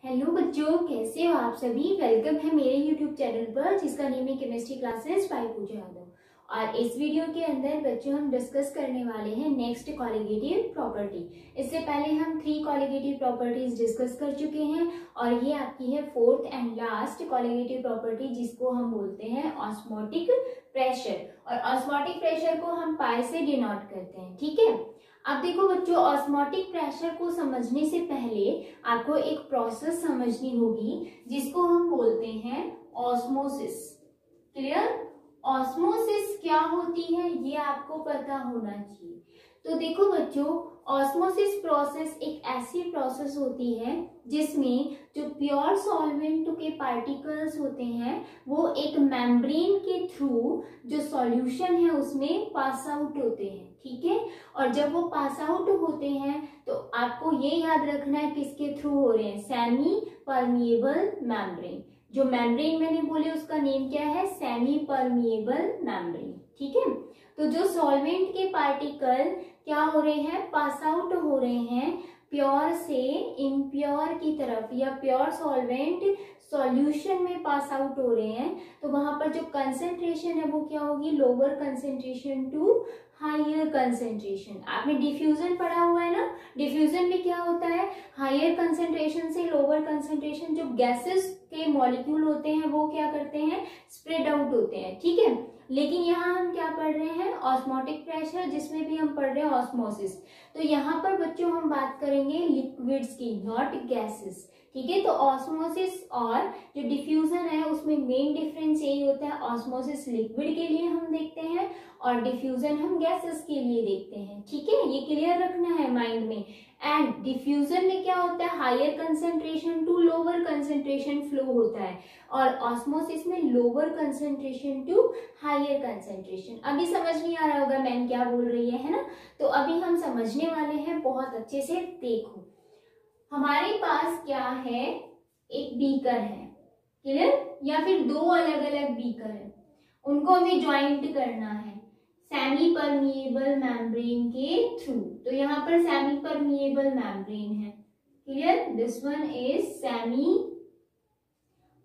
Hello बच्चों, कैसे हो आप सभी। वेलकम है मेरे यूट्यूब चैनल पर जिसका नेम है केमिस्ट्री क्लासेस बाय पूजा यादव। और इस वीडियो के अंदर बच्चों हम डिस्कस करने वाले हैं नेक्स्ट कॉलिगेटिव प्रॉपर्टी। इससे पहले हम 3 कॉलिगेटिव प्रॉपर्टीज डिस्कस कर चुके हैं और ये आपकी है 4th and last colligative property जिसको हम बोलते हैं ऑस्मोटिक प्रेशर। और ऑस्मोटिक प्रेशर को हम पाई से डिनोट करते हैं, ठीक है। अब देखो बच्चों, ऑस्मोटिक प्रेशर को समझने से पहले आपको एक प्रोसेस समझनी होगी जिसको हम बोलते हैं ऑस्मोसिस। क्लियर? ऑस्मोसिस क्या होती है ये आपको पता होना चाहिए। तो देखो बच्चों, ऑस्मोसिस प्रोसेस एक ऐसी प्रोसेस होती है जिसमें जो प्योर सॉल्वेंट के पार्टिकल्स होते हैं वो एक मेम्ब्रेन के थ्रू जो सॉल्यूशन है उसमें पास आउट होते हैं, ठीक है। और जब वो पास आउट होते हैं तो आपको ये याद रखना है किसके थ्रू हो रहे हैं, सेमी परमिएबल मेम्ब्रेन। जो मेम्ब्रेन मैंने बोले उसका नेम क्या है, सेमी परमिएबल मेम्ब्रेन, ठीक है। तो जो सॉल्वेंट के पार्टिकल क्या हो रहे हैं, पास आउट हो रहे हैं प्योर से इम्प्योर की तरफ, या प्योर सॉल्वेंट सॉल्यूशन में पास आउट हो रहे हैं, तो वहां पर जो कंसेंट्रेशन है वो क्या होगी, lower concentration to higher concentration. आपने डिफ्यूजन पढ़ा हुआ है ना, डिफ्यूजन में क्या होता है, हायर कंसेंट्रेशन से लोअर कंसेंट्रेशन जो गैसेस के मॉलिक्यूल होते हैं वो क्या करते हैं, स्प्रेड आउट होते हैं, ठीक है। लेकिन यहाँ हम क्या पढ़ रहे हैं, ऑस्मोटिक प्रेशर, जिसमें भी हम पढ़ रहे हैं ऑस्मोसिस। तो यहाँ पर बच्चों हम बात करेंगे लिक्विड्स की, नॉट गैसेस, ठीक है। तो ऑस्मोसिस और जो डिफ्यूजन है उसमें मेन डिफरेंस यही होता है, ऑस्मोसिस लिक्विड के लिए हम देखते हैं और डिफ्यूजन हम गैसेस के लिए देखते हैं, ठीक है। ये क्लियर रखना है माइंड में। एंड डिफ्यूजन में क्या होता है, higher concentration to lower concentration flow होता है, और ऑस्मोसिस में lower concentration to higher concentration. अभी समझ नहीं आ रहा होगा मैम क्या बोल रही है ना। तो अभी हम समझने वाले हैं बहुत अच्छे से। देखो हमारे पास क्या है, एक बीकर है, क्लियर, या फिर 2 अलग अलग बीकर है, उनको हमें ज्वाइंट करना है सेमी परमिएबल मेम्ब्रेन के थ्रू। तो यहाँ पर सेमी परमिएबल मेम्ब्रेन है, clear, this one is semi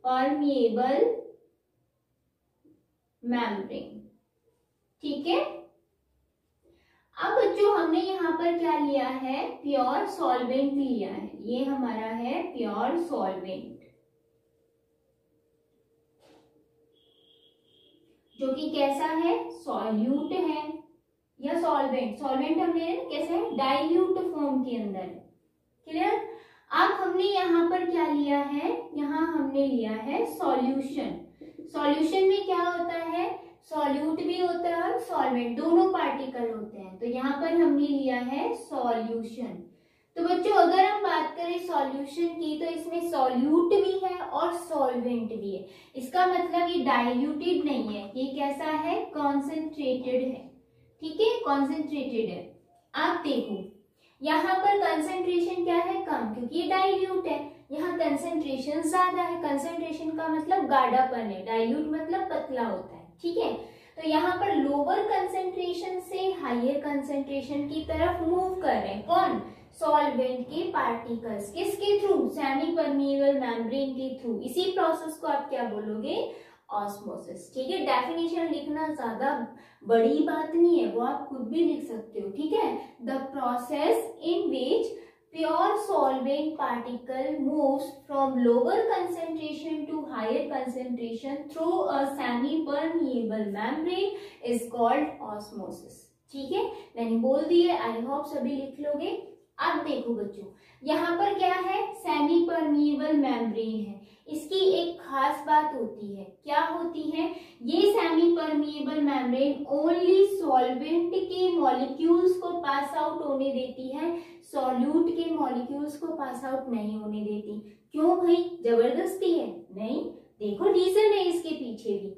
permeable membrane, ठीक है। अब बच्चों हमने यहाँ पर क्या लिया है, प्योर सॉल्वेंट लिया है, ये हमारा है प्योर सॉल्वेंट जो कि कैसा है, सॉल्यूट है या सॉल्वेंट। सॉल्वेंट हमने कैसे है, डाइल्यूट फॉर्म के अंदर, क्लियर। अब हमने यहाँ पर क्या लिया है, यहाँ हमने लिया है सॉल्यूशन। सॉल्यूशन में क्या होता है, सॉल्यूट भी होता है और सॉल्वेंट, दोनों पार्टिकल होते हैं। तो यहाँ पर हमने लिया है सॉल्यूशन। तो बच्चों अगर हम बात करें सॉल्यूशन की, तो इसमें सॉल्यूट भी है और सॉल्वेंट भी है। इसका मतलब ये डाइल्यूटेड नहीं है, ये कैसा है, कॉन्सेंट्रेटेड है, ठीक है, कॉन्सेंट्रेटेड है। आप देखो यहाँ पर कंसेंट्रेशन क्या है, कम, क्योंकि ये डाइल्यूट है। यहाँ कंसेंट्रेशन ज्यादा है, कंसेंट्रेशन का मतलब गाढ़ापन है, डाइल्यूट मतलब पतला होता है, ठीक है। तो यहाँ पर लोअर कंसेंट्रेशन से हायर कंसेंट्रेशन की तरफ मूव कर रहे हैं, कौन, सॉल्वेंट के पार्टिकल्स, किसके थ्रू, सेमी परमिएबल मेम्ब्रेन के थ्रू। इसी प्रोसेस को आप क्या बोलोगे, ऑस्मोसिस, ठीक है। डेफिनेशन लिखना ज्यादा बड़ी बात नहीं है, वो आप खुद भी लिख सकते हो, ठीक है। The process in which pure solvent particle moves from lower concentration to higher concentration through a semi-permeable membrane is called osmosis, ठीक है। मैंने बोल दिया, आई होप सभी लिख लोगे। अब देखो बच्चों, यहाँ पर क्या है, सेमी परमिएबल मेम्ब्रेन है। इसकी एक खास बात होती है, क्या होती है, ये semi permeable membrane only solvent के मॉलिक्यूल्स को पास आउट होने देती है, सॉल्यूट के मॉलिक्यूल्स को पास आउट नहीं होने देती। क्यों भाई, जबरदस्ती है? नहीं, देखो रीजन है इसके पीछे भी।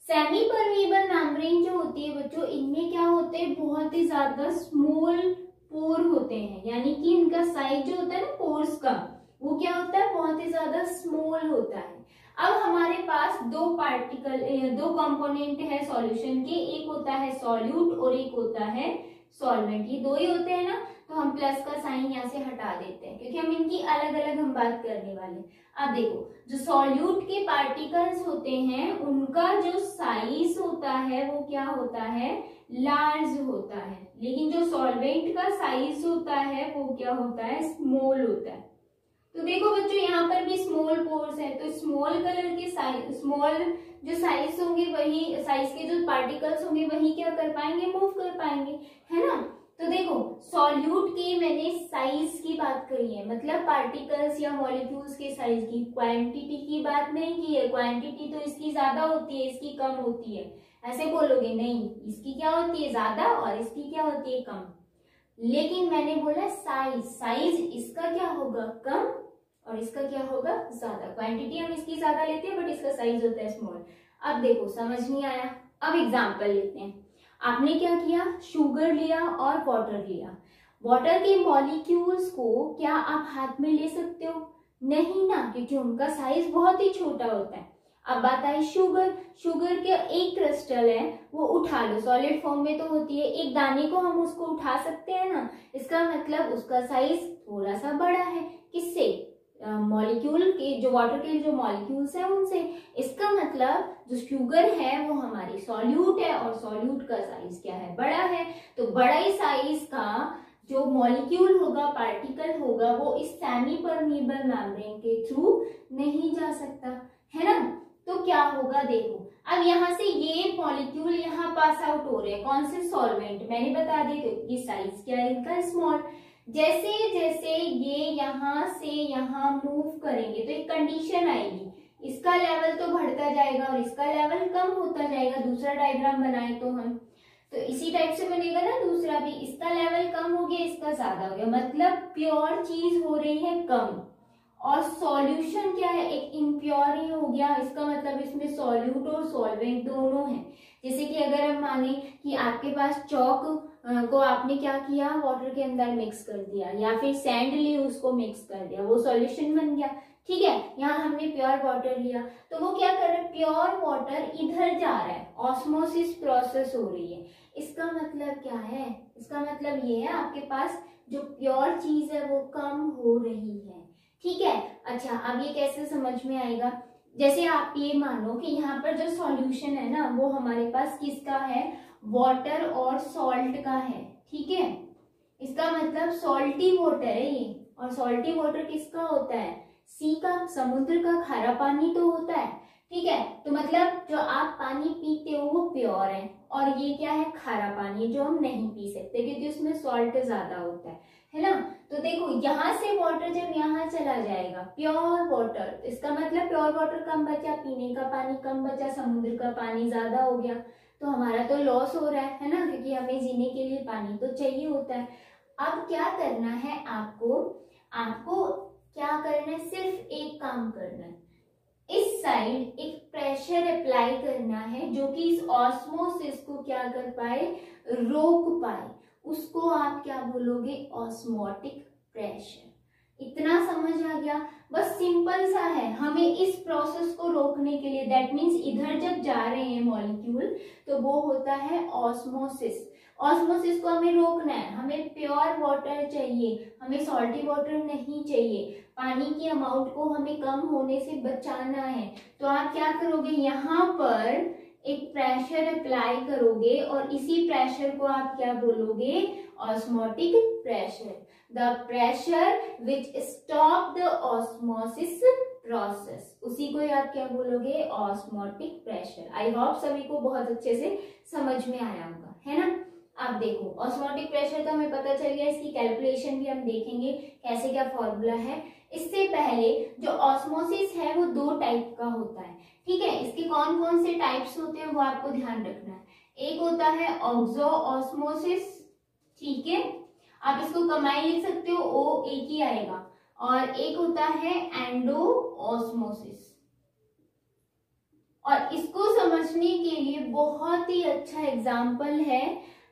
सेमी परमिएबल मेम्ब्रेन जो होती है बच्चों, इनमें क्या होते हैं, बहुत ही ज्यादा स्मॉल पोर होते हैं, यानी कि इनका साइज जो होता है ना पोर्स का, वो क्या होता है, बहुत ही ज्यादा स्मॉल होता है। अब हमारे पास 2 कंपोनेंट है सॉल्यूशन के, एक होता है सॉल्यूट और एक होता है सॉल्वेंट, ये 2 ही होते हैं ना। तो हम प्लस का साइन यहाँ से हटा देते हैं क्योंकि हम इनकी अलग अलग हम बात करने वाले हैं। अब देखो, जो सॉल्यूट के पार्टिकल्स होते हैं उनका जो साइज होता है वो क्या होता है, लार्ज होता है, लेकिन जो सॉल्वेंट का साइज होता है वो क्या होता है, स्मॉल होता है। तो देखो बच्चों, यहाँ पर भी स्मॉल पोर्स है, तो स्मॉल कलर के साइज, स्मॉल जो साइज होंगे वही साइज के जो पार्टिकल्स होंगे वही क्या कर पाएंगे, मूव कर पाएंगे, है ना। तो देखो, सॉल्यूट की मैंने साइज की बात करी है, मतलब पार्टिकल्स या मॉलिक्यूल्स के साइज की, क्वांटिटी की बात नहीं की है। क्वांटिटी तो इसकी ज्यादा होती है, इसकी कम होती है, ऐसे बोलोगे नहीं, इसकी क्या होती है, ज्यादा, और इसकी क्या होती है, कम। लेकिन मैंने बोला साइज, साइज इसका क्या होगा, कम, और इसका क्या होगा, ज्यादा। क्वांटिटी हम इसकी ज्यादा लेते हैं बट इसका साइज होता है स्मॉल। अब देखो, समझ नहीं आया, अब एग्जांपल लेते हैं। आपने क्या किया, शुगर लिया और वाटर लिया। वाटर के मॉलिक्यूल्स को क्या आप हाथ में ले सकते हो, नहीं ना, क्योंकि उनका साइज बहुत ही छोटा होता है। अब बात आई शुगर, शुगर के एक क्रिस्टल है वो उठा लो, सॉलिड फॉर्म में तो होती है, एक दाने को हम उसको उठा सकते हैं ना, इसका मतलब उसका साइज थोड़ा सा बड़ा है, किससे, मॉलिक्यूल के, जो वाटर के जो मॉलिक्यूल्स हैं उनसे। इसका मतलब जो शुगर है वो हमारी सॉल्यूट है, और सॉल्यूट का साइज क्या है, बड़ा है। तो बड़ा साइज का जो मॉलिक्यूल होगा, पार्टिकल होगा, वो इस सेमी परमीएबल मेम्ब्रेन के थ्रू नहीं जा सकता, है ना। तो क्या होगा, देखो, अब यहाँ से ये मॉलिक्यूल यहाँ पास आउट हो रहे हैं, कौन से, सॉल्वेंट, मैंने बता दिया क्योंकि साइज क्या है इनका, स्मॉल। जैसे जैसे ये यहाँ से यहाँ मूव करेंगे तो एक कंडीशन आएगी, इसका लेवल तो बढ़ता जाएगा और इसका लेवल कम होता जाएगा। दूसरा डायग्राम बनाए तो हम, तो इसी टाइप से बनेगा ना दूसरा भी, इसका लेवल कम हो गया, इसका ज्यादा हो गया, मतलब प्योर चीज हो रही है कम, और सॉल्यूशन क्या है, एक इम्प्योर ही हो गया। इसका मतलब इसमें सॉल्यूट और सॉल्वेंट दोनों हैं। जैसे कि अगर हम माने कि आपके पास चौक को आपने क्या किया, वाटर के अंदर मिक्स कर दिया, या फिर सैंड ली उसको मिक्स कर दिया, वो सॉल्यूशन बन गया, ठीक है। यहाँ हमने प्योर वाटर लिया, तो वो क्या कर रहा है, प्योर वाटर इधर जा रहा है, ऑस्मोसिस प्रोसेस हो रही है। इसका मतलब क्या है, इसका मतलब ये है आपके पास जो प्योर चीज है वो कम हो रही है, ठीक है। अच्छा, अब ये कैसे समझ में आएगा, जैसे आप ये मानो कि यहाँ पर जो सॉल्यूशन है ना वो हमारे पास किसका है, वाटर और सॉल्ट का है, ठीक है। इसका मतलब सॉल्टी वाटर है ये, और सॉल्टी वाटर किसका होता है, सी का, समुद्र का खारा पानी तो होता है, ठीक है। तो मतलब जो आप पानी पीते हो वो प्योर है, और ये क्या है, खारा पानी जो हम नहीं पी सकते क्योंकि उसमें सॉल्ट ज्यादा होता है ना। तो देखो, यहाँ से वाटर जब यहाँ चला जाएगा, प्योर वाटर, इसका मतलब प्योर वाटर कम बचा, पीने का पानी कम बचा, समुद्र का पानी ज्यादा हो गया, तो हमारा तो लॉस हो रहा है ना, क्योंकि हमें जीने के लिए पानी तो चाहिए होता है। अब क्या करना है आपको, आपको क्या करना है, सिर्फ एक काम करना है, इस साइड एक प्रेशर अप्लाई करना है जो कि इस ऑस्मोसिस को क्या कर पाए, रोक पाए, उसको आप क्या बोलोगे, ऑस्मोटिक प्रेशर। इतना समझ आ गया, बस सिंपल सा है, हमें इस प्रोसेस को रोकने के लिए, दैट मीन्स इधर जब जा रहे हैं मॉलिक्यूल तो वो होता है ऑस्मोसिस। ऑस्मोसिस को हमें रोकना है, हमें प्योर वाटर चाहिए, हमें सॉल्टी वाटर नहीं चाहिए, पानी की अमाउंट को हमें कम होने से बचाना है। तो आप क्या करोगे, यहाँ पर एक प्रेशर अप्लाई करोगे, और इसी प्रेशर को आप क्या बोलोगे, osmotic pressure, the pressure which stop the osmosis process, उसी को आप क्या बोलोगे, ऑस्मोटिक प्रेशर। आई होप सभी को बहुत अच्छे से समझ में आया होगा, है ना। अब देखो, ऑस्मोटिक प्रेशर तो हमें पता चल गया, इसकी कैलकुलेशन भी हम देखेंगे कैसे क्या फॉर्मूला है। इससे पहले जो ऑस्मोसिस है वो दो टाइप का होता है, ठीक है। इसके कौन कौन से टाइप्स होते हैं वो आपको ध्यान रखना है। एक होता है ऑक्सो ऑस्मोसिस, ठीक है, आप इसको कमाई लिख सकते हो, ओ एक ही आएगा, और एक होता है एंडो ऑस्मोसिस। और इसको समझने के लिए बहुत ही अच्छा एग्जाम्पल है,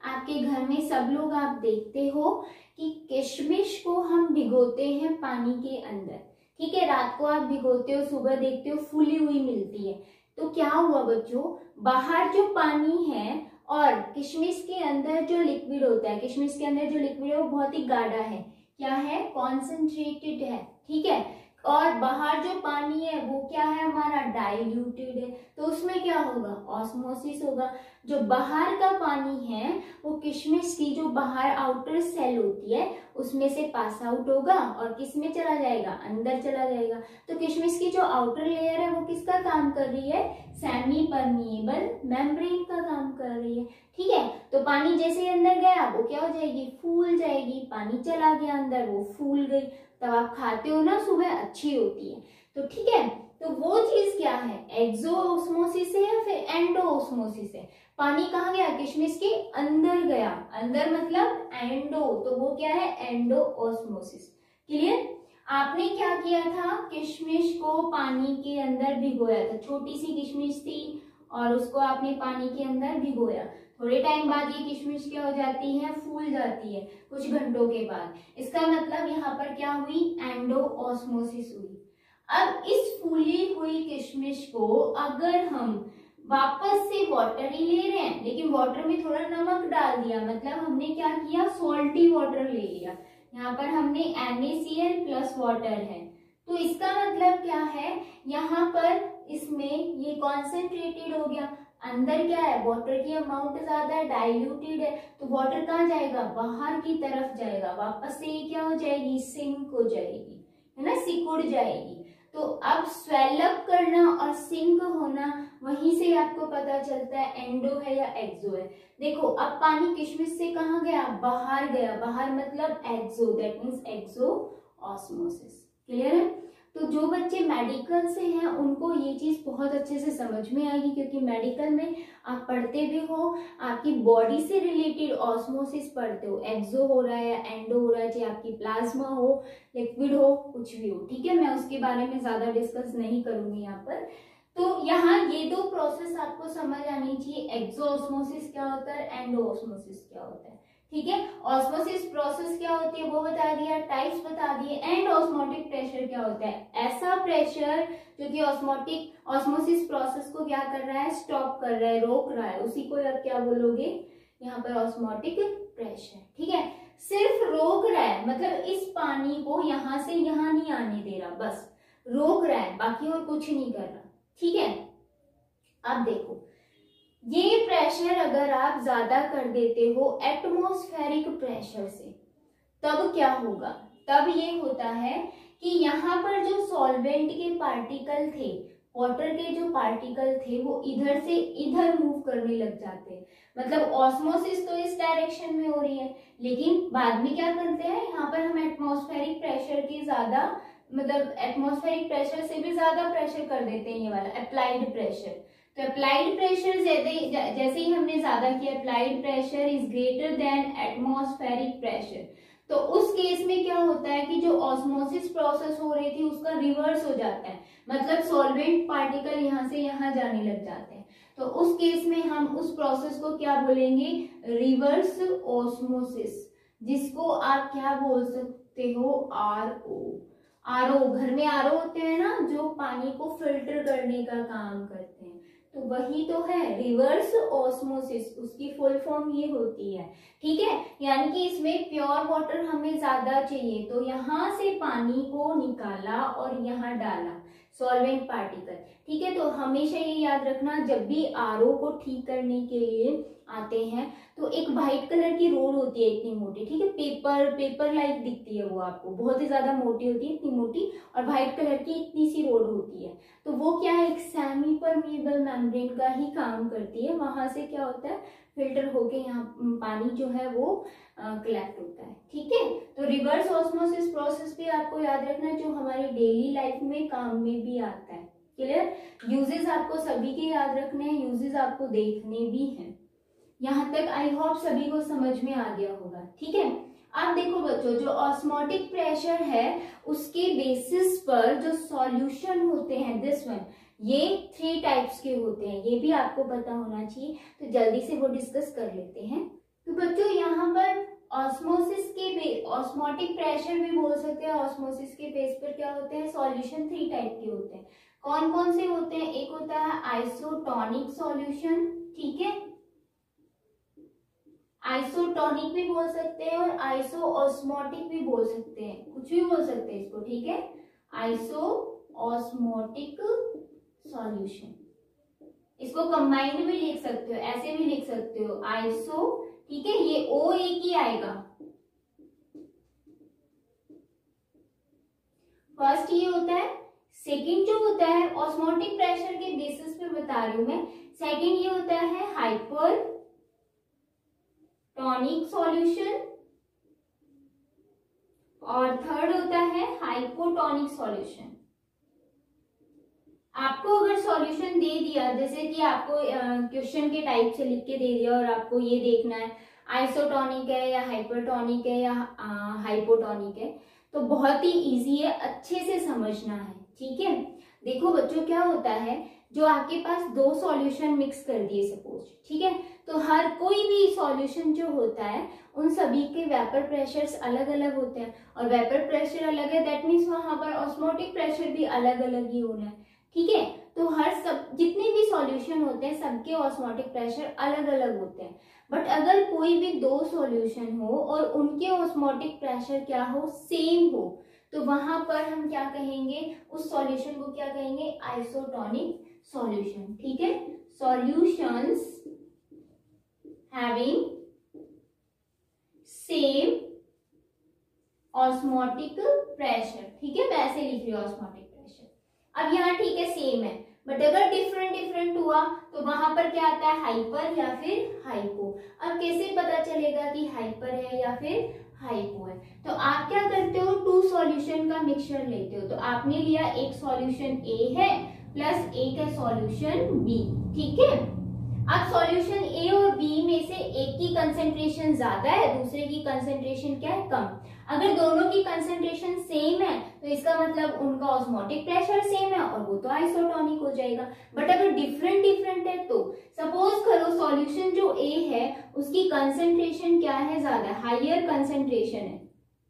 आपके घर में सब लोग आप देखते हो कि किशमिश को हम भिगोते हैं पानी के अंदर, ठीक है। रात को आप भिगोते हो, सुबह देखते हो फूली हुई मिलती है। तो क्या हुआ बच्चों, बाहर जो पानी है और किशमिश के अंदर जो लिक्विड होता है, किशमिश के अंदर जो लिक्विड है वो बहुत ही गाढ़ा है, क्या है, कॉन्सेंट्रेटेड है, ठीक है। और बाहर जो पानी है वो क्या है हमारा, डाइल्यूटेड है। तो उसमें क्या होगा, ऑस्मोसिस होगा। जो बाहर का पानी है वो किशमिश की जो बाहर आउटर सेल होती है उसमें से पास आउट होगा और किस में चला जाएगा, अंदर चला जाएगा। तो किशमिश की जो आउटर लेयर है वो किसका काम कर रही है, सेमी परमिएबल मेम्ब्रेन का काम कर रही है, ठीक है। तो पानी जैसे ही अंदर गया वो क्या हो जाएगी, फूल जाएगी। पानी चला गया अंदर, वो फूल गई। तब आप खाते हो ना सुबह, अच्छी होती है। तो ठीक है, तो वो चीज क्या है, एक्सोऑस्मोसिस है या फिर एंडोऑस्मोसिस है। पानी कहाँ गया, किशमिश के अंदर गया, अंदर मतलब एंडो, तो वो क्या है, एंडोऑस्मोसिस। क्लियर। आपने क्या किया था, किशमिश को पानी के अंदर भिगोया था, छोटी सी किशमिश थी और उसको आपने पानी के अंदर भिगोया। थोड़े टाइम बाद ये किशमिश क्या हो जाती है, फूल जाती है, कुछ घंटों के बाद। इसका मतलब यहाँ पर क्या हुई, एंडोऑस्मोसिस हुई। अब इस फूली हुई किशमिश को अगर हम वापस से वाटर ही ले रहे हैं, लेकिन वाटर में थोड़ा नमक डाल दिया, मतलब हमने क्या किया, सॉल्टी वाटर ले लिया। यहाँ पर हमने NaCl प्लस वाटर है, तो इसका मतलब क्या है, यहाँ पर इसमें ये कॉन्सेंट्रेटेड हो गया। अंदर क्या है, वाटर की अमाउंट ज्यादा है, डाइल्यूटेड है, तो वाटर कहाँ जाएगा, बाहर की तरफ जाएगा। वापस से ये क्या हो जाएगी, सिंक हो जाएगी, है ना, सिकुड़ जाएगी। तो अब स्वेलअप करना और सिंक होना, वहीं से आपको पता चलता है एंडो है या एक्सो है। देखो अब पानी किशमिश से कहाँ गया, बाहर गया, बाहर मतलब exo, that means exo osmosis. Clear है। तो जो बच्चे मेडिकल से हैं उनको ये चीज बहुत अच्छे से समझ में आएगी, क्योंकि मेडिकल में आप पढ़ते भी हो, आपकी बॉडी से रिलेटेड ऑस्मोसिस पढ़ते हो, एक्सो हो रहा है या एंडो हो रहा है, चाहे आपकी प्लाज्मा हो, लिक्विड हो, कुछ भी हो, ठीक है। मैं उसके बारे में ज्यादा डिस्कस नहीं करूंगी यहाँ पर। तो यहाँ ये दो प्रोसेस आपको समझ आनी चाहिए, एक्सो ऑस्मोसिस क्या होता है, एंडो ऑस्मोसिस क्या होता है, ठीक है। ऑस्मोसिस प्रोसेस क्या होती है वो बता दिया, टाइप्स बता दिए। एंड ऑस्मोटिक प्रेशर क्या होता है, ऐसा प्रेशर जो कि ऑस्मोसिस प्रोसेस को क्या कर रहा है, स्टॉप कर रहा है, रोक रहा है, उसी को आप क्या बोलोगे, यहाँ पर ऑस्मोटिक प्रेशर, ठीक है। सिर्फ रोक रहा है, मतलब इस पानी को यहाँ से यहाँ नहीं आने दे रहा, बस रोक रहा है, बाकी और कुछ नहीं कर रहा, ठीक है। अब देखो, ये प्रेशर अगर आप ज्यादा कर देते हो एटमॉस्फेरिक प्रेशर से, तब क्या होगा, तब ये होता है कि यहाँ पर जो सॉल्वेंट के पार्टिकल थे, वाटर के जो पार्टिकल थे, वो इधर से इधर मूव करने लग जाते हैं। मतलब ऑस्मोसिस तो इस डायरेक्शन में हो रही है, लेकिन बाद में क्या करते हैं, यहाँ पर हम एटमॉस्फेरिक प्रेशर की ज्यादा, मतलब एटमॉस्फेरिक प्रेशर से भी ज्यादा प्रेशर कर देते हैं, ये वाला अप्लाइड प्रेशर। तो अप्लाइड प्रेशर जैसे ही हमने ज्यादा किया, applied pressure is greater than atmospheric pressure, तो उस केस में क्या होता है कि जो ऑस्मोसिस प्रोसेस हो रही थी उसका रिवर्स हो जाता है, मतलब सॉल्वेंट पार्टिकल यहाँ से यहाँ जाने लग जाते हैं। तो उस केस में हम उस प्रोसेस को क्या बोलेंगे, रिवर्स ऑस्मोसिस, जिसको आप क्या बोल सकते हो, आरओ। घर में आरओ होते हैं ना, जो पानी को फिल्टर करने का काम करते हैं, तो वही तो है रिवर्स ऑस्मोसिस, उसकी फुल फॉर्म ये होती है, ठीक है। यानी कि इसमें प्योर वाटर हमें ज्यादा चाहिए, तो यहाँ से पानी को निकाला और यहाँ डाला सॉल्वेंट पार्टिकल, ठीक है। तो हमेशा ये याद रखना, जब भी आरओ को ठीक करने के लिए आते हैं तो एक व्हाइट कलर की रोड होती है इतनी मोटी, ठीक है, पेपर लाइक दिखती है वो आपको, बहुत ही ज्यादा मोटी होती है, इतनी मोटी, और व्हाइट कलर की इतनी सी रोड होती है। तो वो क्या है, एक सेमी परमिएबल मेम्ब्रेन का ही काम करती है, वहां से क्या होता है, फिल्टर होके यहाँ पानी जो है वो कलेक्ट होता है, ठीक है। तो रिवर्स ऑस्मोसिस प्रोसेस भी आपको याद रखना, जो हमारी डेली लाइफ में काम में भी आता है। क्लियर। यूजेस आपको सभी के याद रखने हैं, यूजेस आपको देखने भी हैं। यहाँ तक आई होप सभी को समझ में आ गया होगा, ठीक है। अब देखो बच्चों, जो ऑस्मोटिक प्रेशर है उसके बेसिस पर जो सॉल्यूशन होते हैं, दिस वन, ये 3 टाइप्स के होते हैं, ये भी आपको पता होना चाहिए, तो जल्दी से वो डिस्कस कर लेते हैं। तो बच्चों यहाँ पर ऑस्मोसिस के ऑस्मोटिक प्रेशर भी बोल सकते हैं, ऑस्मोसिस के बेस पर क्या होते हैं, सॉल्यूशन 3 टाइप के होते हैं। कौन कौन से होते हैं, एक होता है आइसोटोनिक सॉल्यूशन, ठीक है, आइसोटोनिक भी बोल सकते हैं और आइसोऑस्मोटिक भी बोल सकते हैं, कुछ भी बोल सकते हैं इसको, ठीक है। आइसोऑस्मोटिक सॉल्यूशन, इसको कंबाइंड भी लिख सकते हो, ऐसे भी लिख सकते हो आइसो, ठीक है, ये ओ एक ही आएगा। फर्स्ट ये होता है, सेकंड जो होता है ऑस्मोटिक प्रेशर के बेसिस पे बता रही हूं मैं, सेकंड ये होता है हाइपर टॉनिक सॉल्यूशन और थर्ड होता है हाइपोटोनिक सॉल्यूशन। आपको अगर सॉल्यूशन दे दिया, जैसे कि आपको क्वेश्चन के टाइप से लिख के दे दिया और आपको ये देखना है आइसोटोनिक है या हाइपरटोनिक है या हाइपोटोनिक है, तो बहुत ही इजी है, अच्छे से समझना है, ठीक है। देखो बच्चों क्या होता है, जो आपके पास दो सॉल्यूशन मिक्स कर दिए सपोज, ठीक है, तो हर कोई भी सॉल्यूशन जो होता है उन सभी के वेपर प्रेशर्स अलग अलग होते हैं और वेपर प्रेशर अलग है, दैट मीन्स वहां पर ऑस्मोटिक प्रेशर भी अलग अलग ही होना है, ठीक है। तो हर सब जितने भी सॉल्यूशन होते हैं सबके ऑस्मोटिक प्रेशर अलग अलग होते हैं, बट अगर कोई भी दो सॉल्यूशन हो और उनके ऑस्मोटिक प्रेशर क्या हो, सेम हो, तो वहां पर हम क्या कहेंगे, उस सॉल्यूशन को क्या कहेंगे, आइसोटोनिक सॉल्यूशन, ठीक है। Solutions having same osmotic pressure, ठीक है, वैसे लिख रही हो ऑस्मोटिक प्रेशर। अब यहाँ ठीक है सेम है, बट अगर डिफरेंट डिफरेंट हुआ तो वहां पर क्या आता है, हाइपर या फिर हाइपो। अब कैसे पता चलेगा कि हाइपर है या फिर हाइपो है, तो आप क्या करते हो, टू सॉल्यूशन का मिक्सचर लेते हो। तो आपने लिया एक सॉल्यूशन ए है प्लस एक है सॉल्यूशन बी, ठीक है। अब सॉल्यूशन ए और बी में से एक की कंसेंट्रेशन ज्यादा है, दूसरे की कंसेंट्रेशन क्या है, कम। अगर दोनों की कंसेंट्रेशन सेम है तो इसका मतलब उनका ऑस्मोटिक प्रेशर सेम है और वो तो आइसोटोनिक हो जाएगा। बट अगर डिफरेंट डिफरेंट है तो सपोज करो सॉल्यूशन जो ए है उसकी कंसेंट्रेशन क्या है, ज्यादा, हायर कंसेंट्रेशन है,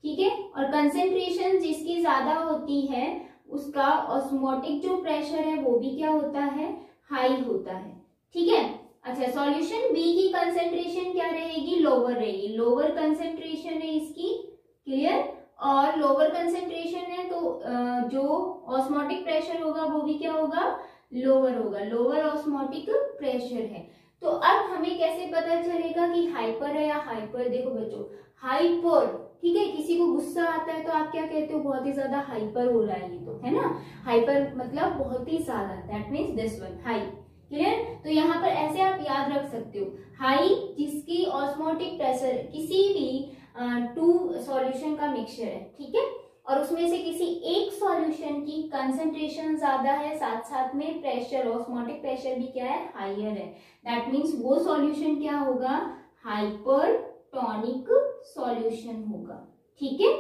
ठीक है, और कंसेंट्रेशन जिसकी ज्यादा होती है उसका ऑस्मोटिक जो प्रेशर है वो भी क्या होता है, हाई होता है, ठीक है। अच्छा, सॉल्यूशन बी की कंसेंट्रेशन क्या रहेगी, लोअर रहेगी, लोअर कंसेंट्रेशन है इसकी, क्लियर, और लोअर कंसेंट्रेशन है तो जो ऑस्मोटिक प्रेशर होगा वो भी क्या होगा, लोअर होगा, लोअर ऑस्मोटिक प्रेशर है। तो अब हमें कैसे पता चलेगा कि हाइपर है या हाइपर, देखो बच्चों हाइपर, ठीक है, किसी को गुस्सा आता है तो आप क्या कहते हो, बहुत ही ज्यादा हाइपर हो रहा है ये, तो है ना, हाइपर मतलब बहुत ही ज्यादा, that means this one high, clear. तो यहाँ पर ऐसे आप याद रख सकते हो, हाई जिसकी ऑस्मोटिक प्रेशर किसी भी टू सॉल्यूशन का मिक्सचर है, ठीक है, और उसमें से किसी एक सॉल्यूशन की कंसेंट्रेशन ज्यादा है, साथ साथ में प्रेशर, ऑस्मोटिक प्रेशर भी क्या है, हायर है, दैट मीन्स वो सॉल्यूशन क्या होगा, हाइपरटोनिक सॉल्यूशन होगा, ठीक है।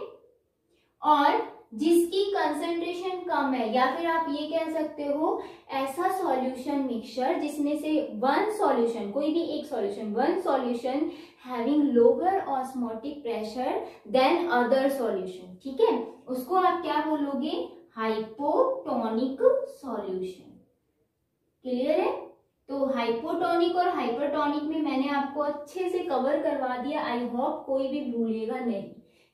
और जिसकी कंसेंट्रेशन कम है, या फिर आप ये कह सकते हो ऐसा सॉल्यूशन मिक्सचर जिसमें से वन सॉल्यूशन, कोई भी एक solution, one solution having lower osmotic pressure than other solution, ठीक है, उसको आप क्या बोलोगे, हाइपोटोनिक सॉल्यूशन, क्लियर है। तो हाइपोटोनिक और हाइपरटोनिक में मैंने आपको अच्छे से कवर करवा दिया, आई होप कोई भी भूलेगा नहीं,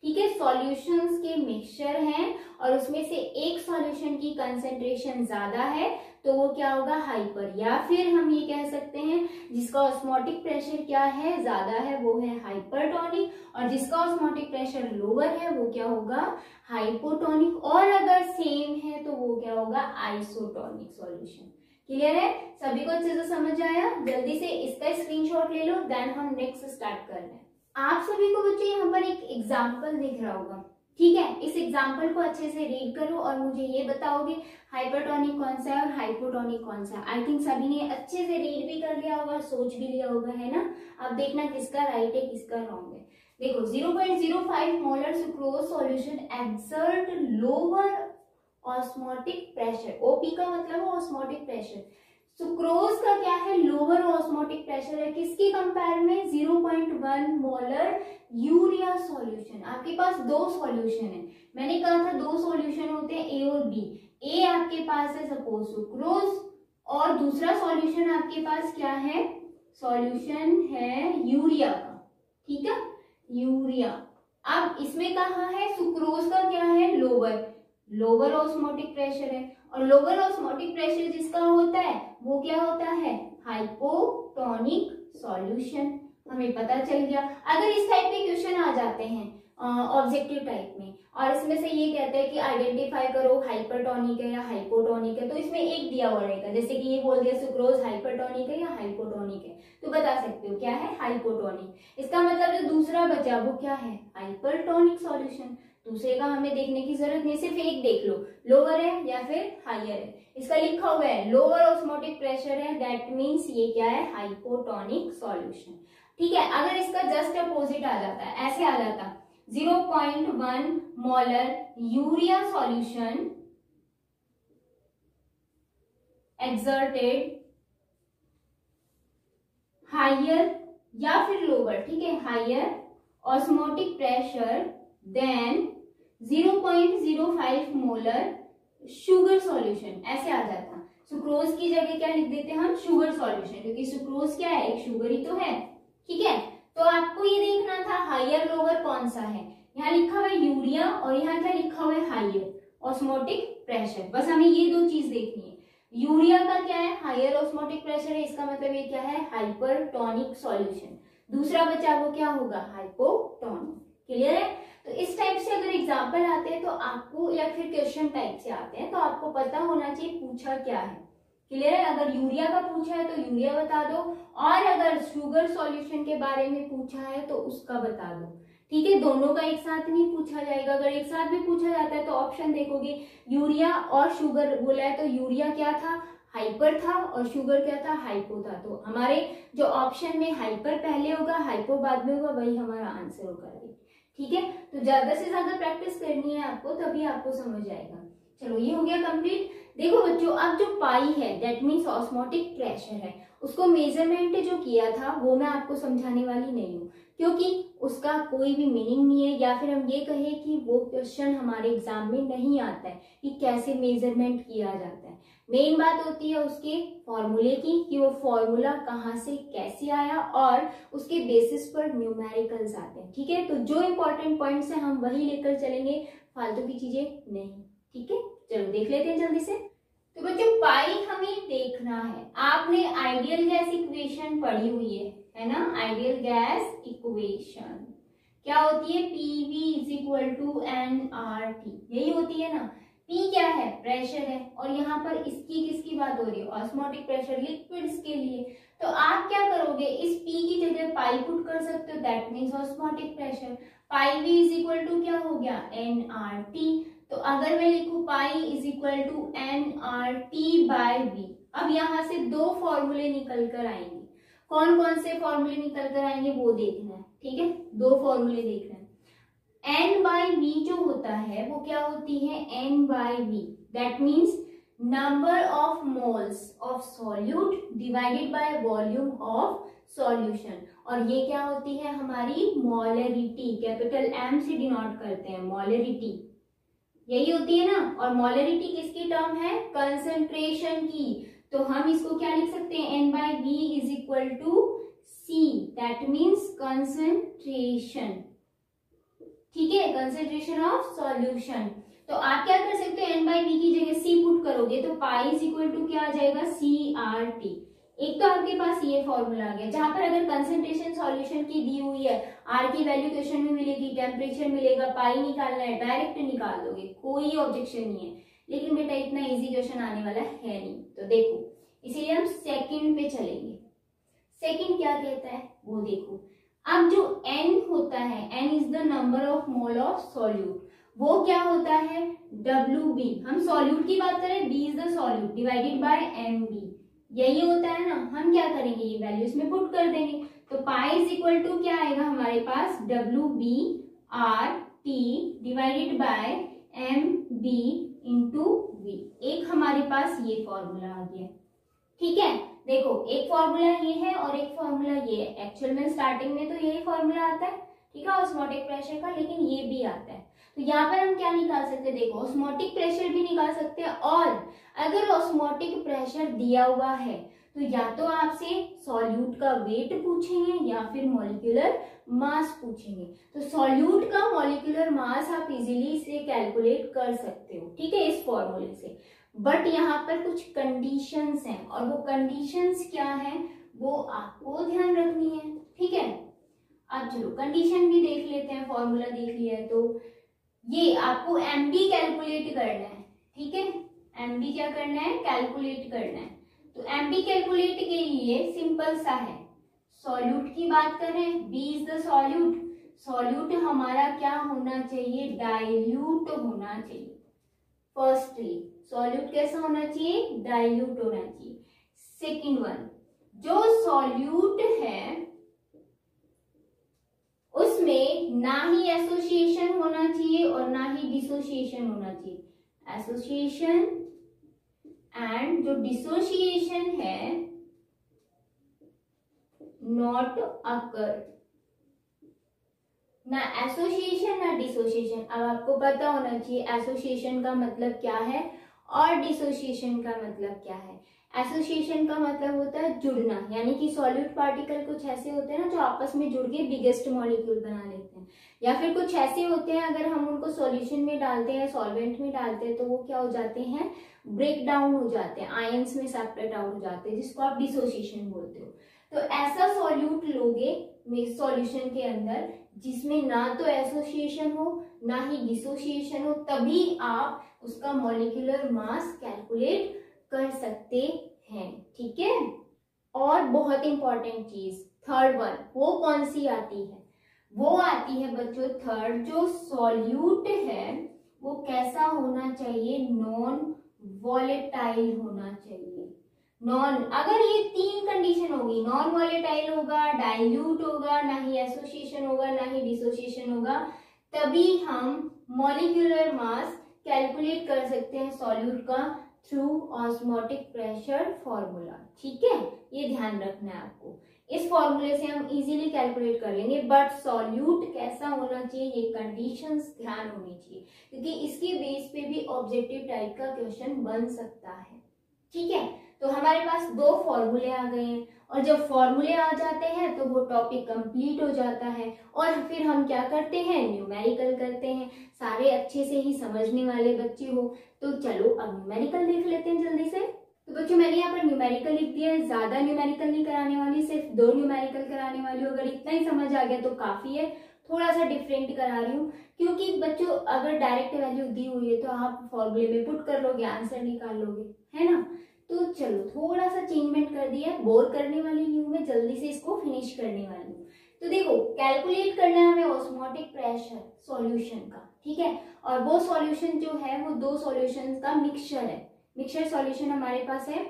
ठीक है। सॉल्यूशंस के मिक्सचर हैं और उसमें से एक सॉल्यूशन की कंसेंट्रेशन ज्यादा है तो वो क्या होगा, हाइपर, या फिर हम ये कह सकते हैं जिसका ऑस्मोटिक प्रेशर क्या है, ज्यादा है, वो है हाइपरटोनिक, और जिसका ऑस्मोटिक प्रेशर लोअर है वो क्या होगा, हाइपोटोनिक, और अगर सेम है तो वो क्या होगा, आइसोटोनिक सॉल्यूशन, क्लियर है। सभी को अच्छे से समझ आया, जल्दी से इसका स्क्रीनशॉट ले लो, देन हम नेक्स्ट स्टार्ट कर रहे हैं। आप सभी को बच्चे यहाँ पर एक एग्जाम्पल दिख रहा होगा, ठीक है, इस एग्जाम्पल को अच्छे से रीड करो और मुझे ये बताओगे हाइपरटोनिक कौन सा है और हाइपोटोनिक कौन सा है। आई थिंक सभी ने अच्छे से रीड भी कर लिया होगा, सोच भी लिया होगा, है ना। अब देखना किसका राइट है किसका रॉन्ग है। देखो 0.05 molar sucrose solution exert lower osmotic pressure, OP का मतलब ऑस्मोटिक प्रेशर, सुक्रोज का क्या है, लोअर ऑस्मोटिक प्रेशर है, किसके कंपेयर में, 0.1 मोलर यूरिया सॉल्यूशन। आपके पास दो सॉल्यूशन है, मैंने कहा था दो सॉल्यूशन होते हैं ए और बी, ए आपके पास है सपोज सुक्रोज और दूसरा सॉल्यूशन आपके पास क्या है, सॉल्यूशन है यूरिया का, ठीक है, यूरिया। अब इसमें कहा है सुक्रोज का क्या है, लोअर ऑस्मोटिक प्रेशर है, और लोअर ऑस्मोटिक प्रेशर जिसका होता है वो क्या होता है, हाइपोटोनिक सॉल्यूशन। हमें पता चल गया। अगर इस टाइप के क्वेश्चन आ जाते हैं ऑब्जेक्टिव टाइप में, और इसमें से ये कहते हैं कि आइडेंटिफाई करो हाइपरटोनिक है या हाइपोटोनिक है, तो इसमें एक दिया हुआ रहेगा, जैसे कि ये बोल दिया सुक्रोज हाइपरटोनिक है या हाइपोटोनिक है, तो बता सकते हो क्या है, हाइपोटोनिक। इसका मतलब जो दूसरा बचा वो क्या है, हाइपरटोनिक सॉल्यूशन। दूसरे का हमें देखने की जरूरत नहीं, सिर्फ एक देख लो, लोअर है या फिर हायर है। इसका लिखा हुआ है लोअर ऑस्मोटिक प्रेशर है, दैट मीन्स ये क्या है, हाइपोटोनिक सॉल्यूशन। ठीक है, अगर इसका जस्ट अपोजिट आ जाता है, ऐसे आ जाता 0.1 molar urea solution exerted higher या फिर लोअर, ठीक है, higher osmotic pressure than 0.05 molar sugar solution, ऐसे आ जाता। सुक्रोज की जगह क्या लिख देते हैं हम, शुगर सॉल्यूशन, क्योंकि सुक्रोज क्या है, एक शुगर ही तो है। ठीक है, तो आपको ये देखना था हायर लोअर कौन सा है। यहाँ लिखा हुआ है यूरिया और यहाँ क्या लिखा हुआ है, हायर ऑस्मोटिक प्रेशर। बस हमें ये दो चीज देखनी है। यूरिया का क्या है, हायर ऑस्मोटिक प्रेशर है, इसका मतलब ये क्या है, हाइपरटोनिक सॉल्यूशन। दूसरा बचा वो क्या होगा, हाइपोटोनिक। क्लियर है। तो इस टाइप से अगर एग्जाम्पल आते हैं तो आपको, या फिर क्वेश्चन टाइप से आते हैं तो आपको पता होना चाहिए पूछा क्या है। क्लियर है। अगर यूरिया का पूछा है तो यूरिया बता दो, और अगर शुगर सॉल्यूशन के बारे में पूछा है तो उसका बता दो। ठीक है, दोनों का एक साथ नहीं पूछा जाएगा। अगर एक साथ भी पूछा जाता है तो ऑप्शन देखोगे, यूरिया और शुगर बोला है तो यूरिया क्या था, हाइपर था, और शुगर क्या था, हाइपो था। तो हमारे जो ऑप्शन में हाइपर पहले होगा, हाइपो बाद में होगा, वही हमारा आंसर होगा। ठीक है, तो ज्यादा से ज्यादा प्रैक्टिस करनी है आपको, तभी आपको समझ आएगा। चलो ये हो गया कंप्लीट। देखो बच्चों, अब जो पाई है दैट मीन्स ऑस्मोटिक प्रेशर है, उसको मेजरमेंट जो किया था वो मैं आपको समझाने वाली नहीं हूँ, क्योंकि उसका कोई भी मीनिंग नहीं है, या फिर हम ये कहें कि वो क्वेश्चन हमारे एग्जाम में नहीं आता है कि कैसे मेजरमेंट किया जाता है। मेन बात होती है उसके फॉर्मूले की, कि वो फॉर्मूला कहाँ से कैसे आया, और उसके बेसिस पर न्यूमेरिकल्स आते हैं। ठीक है, तो जो इंपॉर्टेंट पॉइंट्स है हम वही लेकर चलेंगे, फालतू की चीजें नहीं। ठीक है, चलो देख लेते हैं जल्दी से। तो बच्चों पाई हमें देखना है। आपने आइडियल गैस इक्वेशन पढ़ी हुई है ना, आइडियल गैस इक्वेशन क्या होती है, PV is equal to nRT, यही होती है ना। P क्या है, प्रेशर है, और यहाँ पर इसकी किसकी बात हो रही है, ऑस्मोटिक प्रेशर, लिक्विड्स के लिए। तो आप क्या करोगे, इस P की जगह पाई पुट कर सकते हो, that means osmotic pressure. Pi V is equal to क्या हो गया, nRT। तो अगर मैं लिखूं pi is equal to nRT by V, अब यहाँ से दो फॉर्मूले निकल कर आएंगे। कौन कौन से फॉर्मूले निकल कर आएंगे वो देखना है। ठीक है, दो फॉर्मूले देखना है। N बाय V जो होता है वो क्या होती है, N by V, that means number of moles of solute divided by volume of solution, और ये क्या होती है हमारी मोलरिटी, कैपिटल M से डिनोट करते हैं मोलरिटी, यही होती है ना। और मोलरिटी किसकी टर्म है, कंसंट्रेशन की। तो हम इसको क्या लिख सकते हैं, N by V is equal to C, that means concentration. ठीक है, कंसंट्रेशन ऑफ सॉल्यूशन। तो आप क्या कर सकते हो, N बाय V की जगह C पुट करोगे तो पाई इज इक्वल टू क्या आ जाएगा, CRT। एक तो आपके पास ये फॉर्मूला आ गया, जहां पर अगर कंसंट्रेशन सॉल्यूशन की दी हुई है, R की वैल्यू क्वेश्चन में मिलेगी, टेम्परेचर मिलेगा, पाई निकालना है, डायरेक्ट निकाल दोगे, कोई ऑब्जेक्शन नहीं है। लेकिन बेटा इतना इजी क्वेश्चन आने वाला है नहीं, तो देखो इसीलिए हम सेकंड पे चलेंगे। सेकंड क्या कहता है वो देखो। अब जो N होता है, N is the number of mole of solute, वो क्या होता है, WB। हम सॉल्यूट की बात करें, B is the solute divided bye MB, यही होता है ना। हम क्या करेंगे, ये वैल्यू इसमें पुट कर देंगे। तो पाई इज इक्वल टू क्या आएगा हमारे पास, WBRT divided by MB into V। एक हमारे पास ये फॉर्मूला आ गया। ठीक है, देखो एक फॉर्मूला ये है और एक फॉर्मूला ये है। एक्चुअल में स्टार्टिंग में तो यही फॉर्मूला आता है, ठीक है, ऑस्मोटिक प्रेशर का, लेकिन ये भी आता है। तो यहाँ पर हम क्या निकाल सकते हैं, देखो ऑस्मोटिक प्रेशर भी निकाल सकते हैं, और अगर ऑस्मोटिक प्रेशर दिया हुआ है तो या तो आपसे सॉल्यूट का वेट पूछेंगे या फिर मॉलिक्यूलर मास पूछेंगे। तो सॉल्यूट का मॉलिक्यूलर मास आप इजीली से कैलकुलेट कर सकते हो, ठीक है, इस फॉर्मूले से। बट यहाँ पर कुछ कंडीशंस हैं, और वो कंडीशंस क्या है वो आपको ध्यान रखनी है, ठीक है। अब चलो कंडीशन भी देख लेते हैं, फॉर्मूला देख लिया है तो ये आपको एमबी कैलकुलेट करना है, ठीक है। एमबी क्या करना है, कैलकुलेट करना है। तो एमबी कैलकुलेट के लिए सिंपल सा है, सॉल्यूट की बात करें, B is the solute. Solute हमारा क्या होना चाहिए, डाइल्यूट होना चाहिए। फर्स्टली सॉल्यूट कैसा होना चाहिए, डाइल्यूट होना चाहिए। सेकंड वन, जो सॉल्यूट है उसमें ना ही एसोसिएशन होना चाहिए और ना ही डिसोसिएशन होना चाहिए। एसोसिएशन एंड जो डिसोसिएशन है नॉट अकर, ना एसोसिएशन ना डिसोसिएशन। अब आपको पता होना चाहिए एसोसिएशन का मतलब क्या है और डिसोसिएशन का मतलब क्या है। एसोसिएशन का मतलब होता है जुड़ना, यानी कि सॉल्यूट पार्टिकल कुछ ऐसे होते हैं ना जो आपस में जुड़ के बिगेस्ट मॉलिक्यूल बना लेते हैं, या फिर कुछ ऐसे होते हैं अगर हम उनको सॉल्यूशन में डालते हैं, सॉल्वेंट में डालते हैं तो वो क्या हो जाते हैं, ब्रेक डाउन हो जाते हैं, आयंस में सेपरेट आउट हो जाते हैं, जिसको आप डिसोसिएशन बोलते हो। तो ऐसा सॉल्यूट लोगे सॉल्यूशन के अंदर जिसमें ना तो एसोसिएशन हो ना ही डिसोसिएशन हो, तभी आप उसका मॉलिक्यूलर मास कैलकुलेट कर सकते हैं, ठीक है। और बहुत इंपॉर्टेंट चीज थर्ड वन, वो कौन सी आती है, वो आती है बच्चों थर्ड, जो सॉल्यूट है वो कैसा होना चाहिए, नॉन वॉलेटाइल होना चाहिए। नॉन, अगर ये तीन कंडीशन होगी, नॉन वॉलेटाइल होगा, डाइल्यूट होगा, ना ही एसोसिएशन होगा ना ही डिसोसिएशन होगा, तभी हम मॉलिक्यूलर मास कैलकुलेट कर सकते हैं सॉल्यूट का थ्रू ऑस्मोटिक प्रेशर फॉर्मूला, ठीक है। ये ध्यान रखना है आपको, इस फॉर्मूले से हम इजीली कैलकुलेट कर लेंगे। बट सॉल्यूट कैसा होना चाहिए, ये कंडीशंस ध्यान होनी चाहिए, क्योंकि इसके बेस पे भी ऑब्जेक्टिव टाइप का क्वेश्चन बन सकता है, ठीक है। तो हमारे पास दो फॉर्मूले आ गए हैं, और जब फॉर्मूले आ जाते हैं तो वो टॉपिक कंप्लीट हो जाता है, और फिर हम क्या करते हैं, न्यूमेरिकल करते हैं। सारे अच्छे से ही समझने वाले बच्चे हो तो चलो अब न्यूमेरिकल देख लेते हैं जल्दी से। तो बच्चों मैंने यहाँ पर न्यूमेरिकल लिख दिया है, ज्यादा न्यूमेरिकल नहीं कराने वाली, सिर्फ 2 न्यूमेरिकल कराने वाली हूँ। अगर इतना ही समझ आ गया तो काफी है, थोड़ा सा डिफरेंट करा रही हूँ, क्योंकि बच्चों अगर डायरेक्ट वैल्यू दी हुई है तो आप फॉर्मूले में पुट कर लोगे, आंसर निकाल लोगे, है ना। तो चलो थोड़ा सा चेंजमेंट कर दिया, बोर करने वाली नहीं हूँ मैं, जल्दी से इसको फिनिश करने वाली हूँ। तो देखो कैलकुलेट करना है हमें ऑस्मोटिक प्रेशर सॉल्यूशन का, ठीक है। और वो सॉल्यूशन जो है वो 2 सॉल्यूशन का मिक्सचर है, मिक्सचर सॉल्यूशन हमारे पास है